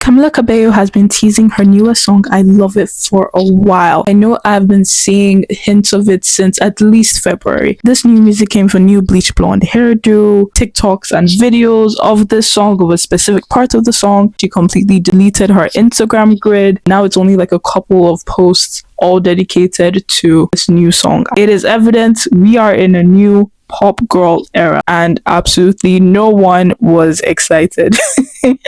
Camila Cabello has been teasing her newest song, I Love It, for a while. I know I've been seeing hints of it since at least February. This new music came with a new bleach blonde hairdo, TikToks and videos of this song, of a specific part of the song. She completely deleted her Instagram grid. Now it's only like a couple of posts all dedicated to this new song. It is evident we are in a new pop girl era, and absolutely no one was excited.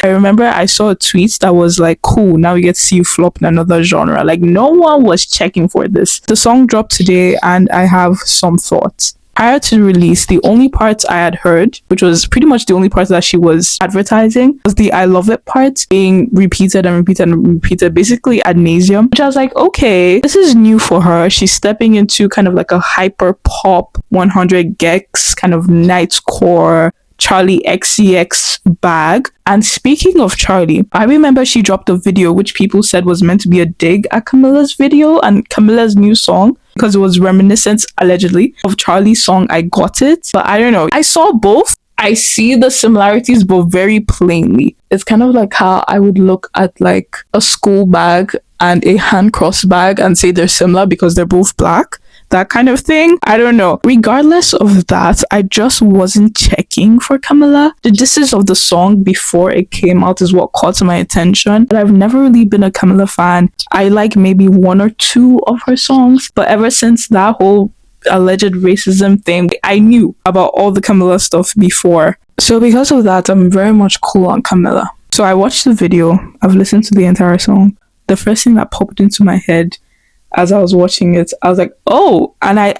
I remember I saw a tweet that was like, cool, now we get to see you flop in another genre. Like, no one was checking for this. The song dropped today and I have some thoughts. Prior to the release, the only parts I had heard, which was pretty much the only part that she was advertising, was the I Love It part being repeated and repeated and repeated, basically ad nauseum, which I was like, okay, this is new for her. She's stepping into kind of like a hyper pop 100 gex kind of nightcore Charlie XCX bag. And speaking of Charlie, I remember she dropped a video which people said was meant to be a dig at Camila's video and Camila's new song, because it was reminiscent, allegedly, of Charlie's song I Got It. But I don't know, I saw both. I see the similarities, but very plainly. It's kind of like how I would look at like a school bag and a hand cross bag and say they're similar because they're both black. That kind of thing. I don't know. Regardless of that, I just wasn't checking for Camila. The gist of the song before it came out is what caught my attention. But I've never really been a Camila fan. I like maybe one or two of her songs. But ever since that whole alleged racism thing, I knew about all the Camila stuff before. So because of that, I'm very much cool on Camila. So I watched the video. I've listened to the entire song. The first thing that popped into my head as I was watching it, I was like, oh, and I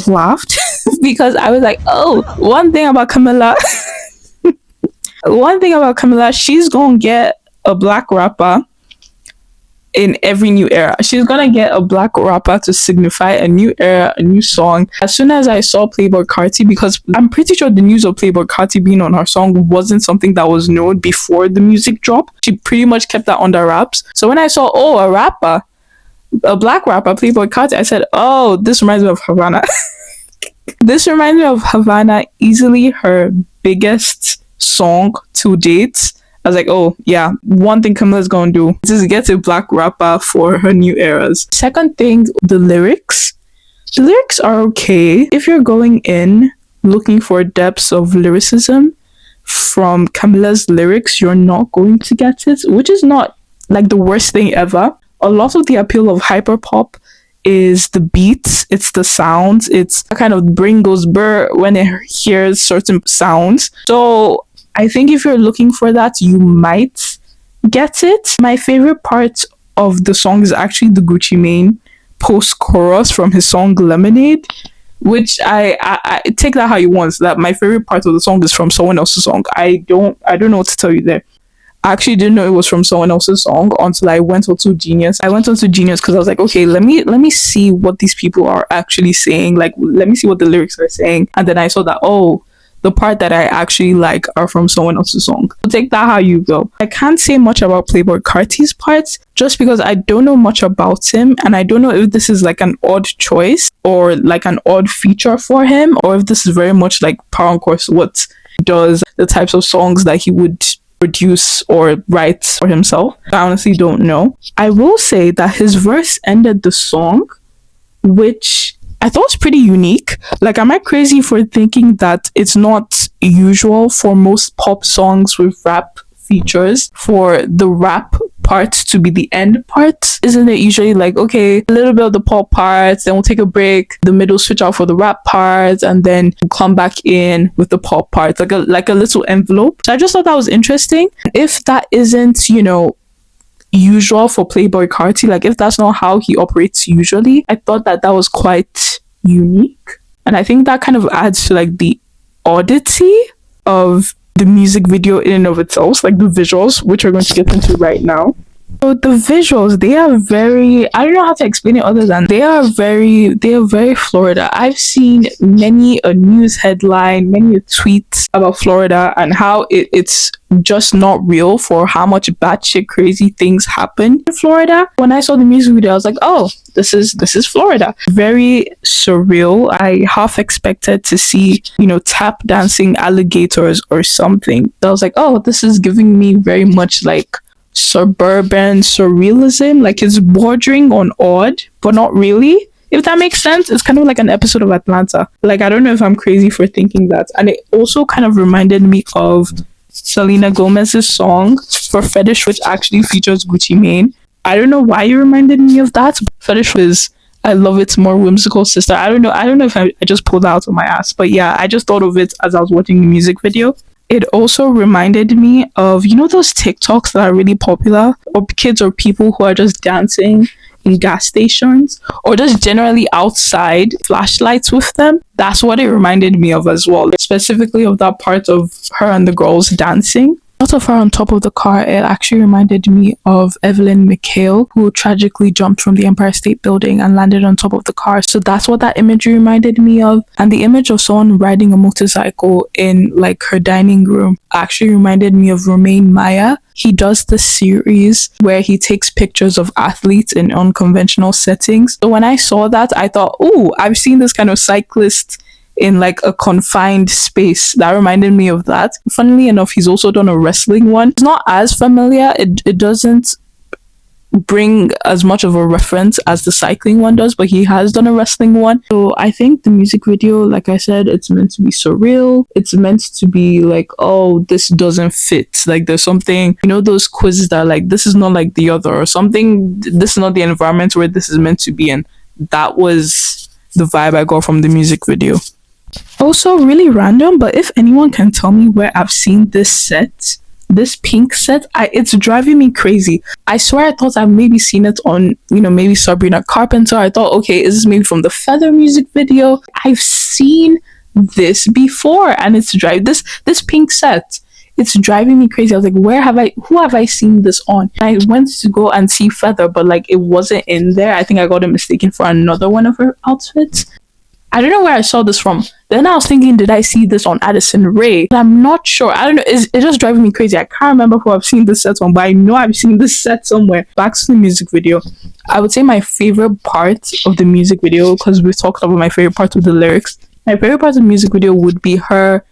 laughed because I was like, oh, one thing about Camila, she's gonna get a black rapper in every new era. She's gonna get a black rapper to signify a new era, a new song. As soon as I saw Playboi Carti, because I'm pretty sure the news of Playboi Carti being on her song wasn't something that was known before the music drop. She pretty much kept that under wraps. So when I saw, oh, a black rapper, Playboi Carti, I said, oh, this reminds me of Havana. This reminds me of Havana, easily her biggest song to date. I was like, oh, yeah, one thing Camila's gonna do is get a black rapper for her new eras. Second thing, the lyrics. The lyrics are okay. If you're going in looking for depths of lyricism from Camila's lyrics, you're not going to get it, which is not like the worst thing ever. A lot of the appeal of hyperpop is the beats, it's the sounds, it's kind of brain goes burr when it hears certain sounds. So I think if you're looking for that, you might get it. My favorite part of the song is actually the Gucci Mane post-chorus from his song Lemonade, which I take that how you want. So that my favorite part of the song is from someone else's song. I don't know what to tell you there. I actually didn't know it was from someone else's song until I went onto Genius. I went onto Genius because I was like, okay, let me see what these people are actually saying. Like, let me see what the lyrics are saying. And then I saw that, oh, the part that I actually like are from someone else's song. So take that how you go. I can't say much about Playboi Carti's parts just because I don't know much about him, and I don't know if this is like an odd choice or like an odd feature for him, or if this is very much like par on course what he does, the types of songs that he would produce or write for himself. I honestly don't know. I will say that his verse ended the song, which I thought was pretty unique. Like, am I crazy for thinking that it's not usual for most pop songs with rap features for the rap part to be the end part? Isn't it usually like, okay, a little bit of the pop parts, then we'll take a break, the middle switch out for the rap parts, and then we'll come back in with the pop parts, like a little envelope. So I just thought that was interesting. If that isn't, usual for Playboi Carti, like if that's not how he operates usually, I thought that was quite unique. And I think that kind of adds to like the oddity of the music video in and of itself, like the visuals, which we're going to get into right now. So the visuals, they are very, I don't know how to explain it other than they are very Florida. I've seen many a news headline, many a tweet about Florida and how it's just not real for how much batshit crazy things happen in Florida. When I saw the music video, I was like, oh, this is Florida. Very surreal. I half expected to see, tap dancing alligators or something. So I was like, oh, this is giving me very much like suburban surrealism. Like it's bordering on odd, but not really. If that makes sense, it's kind of like an episode of Atlanta. Like I don't know if I'm crazy for thinking that. And it also kind of reminded me of Selena Gomez's song for Fetish, which actually features Gucci Mane. I don't know why you reminded me of that. Fetish was I love its more whimsical sister. I don't know if I just pulled out of my ass, but yeah, I just thought of it as I was watching the music video. It also reminded me of, those TikToks that are really popular, or kids or people who are just dancing in gas stations or just generally outside, flashlights with them. That's what it reminded me of as well, specifically of that part of her and the girls dancing. Out of her on top of the car, it actually reminded me of Evelyn McHale, who tragically jumped from the Empire State Building and landed on top of the car. So that's what that imagery reminded me of. And the image of someone riding a motorcycle in like her dining room actually reminded me of Romain Maya. He does this series where he takes pictures of athletes in unconventional settings. So when I saw that, I thought, oh, I've seen this kind of cyclist in like a confined space. That reminded me of that. Funnily enough, he's also done a wrestling one. It's not as familiar. It doesn't bring as much of a reference as the cycling one does, but he has done a wrestling one. So I think the music video, like I said, it's meant to be surreal. It's meant to be like, oh, this doesn't fit. Like there's something, those quizzes that are like, this is not like the other, or something, this is not the environment where this is meant to be in. That was the vibe I got from the music video. Also, really random, but if anyone can tell me where I've seen this pink set, it's driving me crazy. I swear I thought I've maybe seen it on, maybe Sabrina Carpenter. I thought, okay, is this maybe from the Feather music video? I've seen this before, and it's this pink set. It's driving me crazy. I was like, who have I seen this on? And I went to go and see Feather, but like it wasn't in there. I think I got it mistaken for another one of her outfits. I don't know where I saw this from. Then I was thinking, did I see this on Addison Rae? But I'm not sure. I don't know. It's just driving me crazy. I can't remember who I've seen this set on, but I know I've seen this set somewhere. Back to the music video. I would say my favorite part of the music video, because we've talked about my favorite part of the lyrics. My favorite part of the music video would be her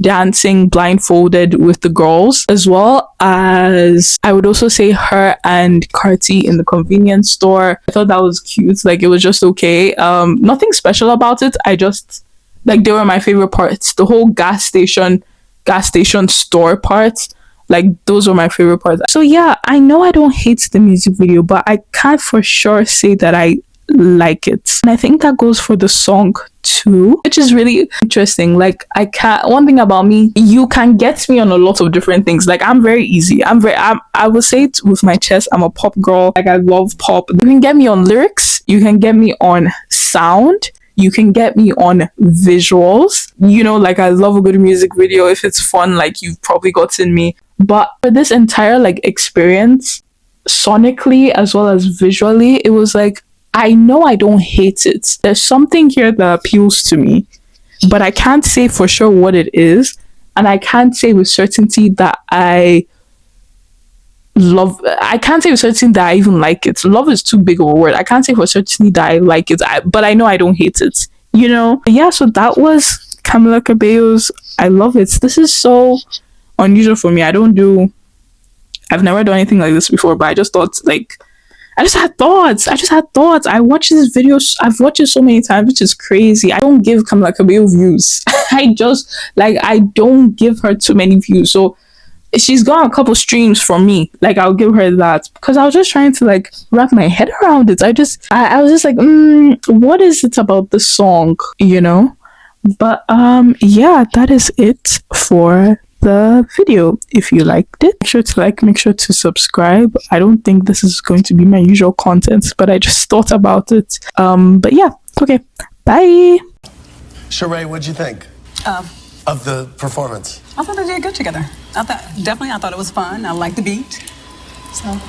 dancing blindfolded with the girls, as well as I would also say her and Carti in the convenience store. I thought that was cute. Like it was just okay. Nothing special about it. I just like they were my favorite parts. The whole gas station store parts, like those were my favorite parts. So yeah, I know I don't hate the music video, but I can't for sure say that I like it. And I think that goes for the song too, which is really interesting. Like one thing about me, you can get me on a lot of different things. Like I'm very easy. I will say it with my chest, I'm a pop girl. Like I love pop. You can get me on lyrics, you can get me on sound, you can get me on visuals. Like I love a good music video. If it's fun, like you've probably gotten me. But for this entire like experience, sonically as well as visually, it was like, I know I don't hate it. There's something here that appeals to me, but I can't say for sure what it is. And I can't say with certainty that I can't say with certainty that I even like it. Love is too big of a word. I can't say for certainty that I like it, but I know I don't hate it, Yeah, so that was Camila Cabello's I Love It. This is so unusual for me. I've never done anything like this before, but I just thought I just had thoughts. I watched this video. I've watched it so many times, which is crazy. I don't give Camila Cabello views. I don't give her too many views. So she's got a couple streams from me. Like I'll give her that because I was just trying to like wrap my head around it. I was just like, what is it about the song? But yeah, that is it for the video. If you liked it, make sure to subscribe. I don't think this is going to be my usual content, but I just thought about it. But yeah, okay, bye. Sheree, what'd you think of the performance? I thought they did good together. I thought it was fun. I liked the beat. So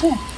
cool.